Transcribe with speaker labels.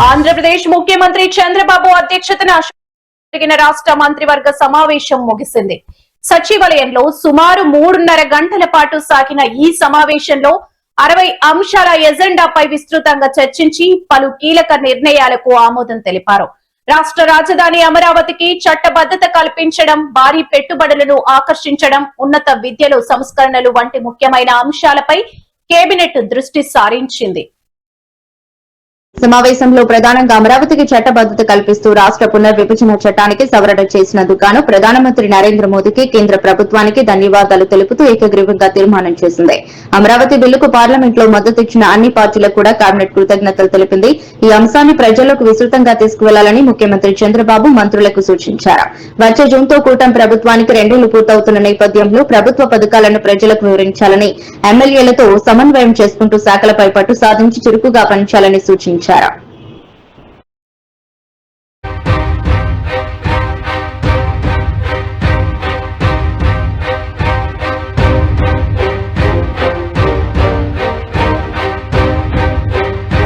Speaker 1: ఆంధ్రప్రదేశ్ ముఖ్యమంత్రి చంద్రబాబు అధ్యక్షతన జరిగిన రాష్ట్ర మంత్రివర్గ సమావేశం ముగిసింది. సచివాలయంలో సుమారు 3.5 గంటల పాటు సాగిన ఈ సమావేశంలో 60 అంశాల ఎజెండాపై విస్తృతంగా చర్చించి పలు కీలక నిర్ణయాలకు ఆమోదం తెలిపారు. రాష్ట్ర రాజధాని అమరావతికి చట్టబద్ధత కల్పించడం, భారీ పెట్టుబడులను ఆకర్షించడం, ఉన్నత విద్యలో సంస్కరణలు వంటి ముఖ్యమైన అంశాలపై కేబినెట్ దృష్టి సారించింది.
Speaker 2: సమావేశంలో ప్రధానంగా అమరావతికి చట్టబద్ధత కల్పిస్తూ రాష్ట్ర పునర్విభజన చట్టానికి సవరణ చేసినందుకు గాను ప్రధానమంత్రి నరేంద్ర మోదీకి కేంద్ర ప్రభుత్వానికి ధన్యవాదాలు తెలుపుతూ ఏకగ్రీవంగా తీర్మానం చేసింది. అమరావతి బిల్లుకు పార్లమెంట్ లో మద్దతిచ్చిన అన్ని పార్టీలకు కూడా కేబినెట్ కృతజ్ఞతలు తెలిపింది. ఈ అంశాన్ని ప్రజల్లోకి విస్తృతంగా తీసుకువెళ్లాలని ముఖ్యమంత్రి చంద్రబాబు మంత్రులకు సూచించారు. వచ్చే జూన్తో కూటమి ప్రభుత్వానికి 2 ఏళ్లు పూర్తవుతున్న నేపథ్యంలో ప్రభుత్వ పథకాలను ప్రజలకు వివరించాలని, ఎమ్మెల్యేలతో సమన్వయం చేసుకుంటూ శాఖలపై పట్టు సాధించి చురుకుగా పనిచేయాలని సూచించారు.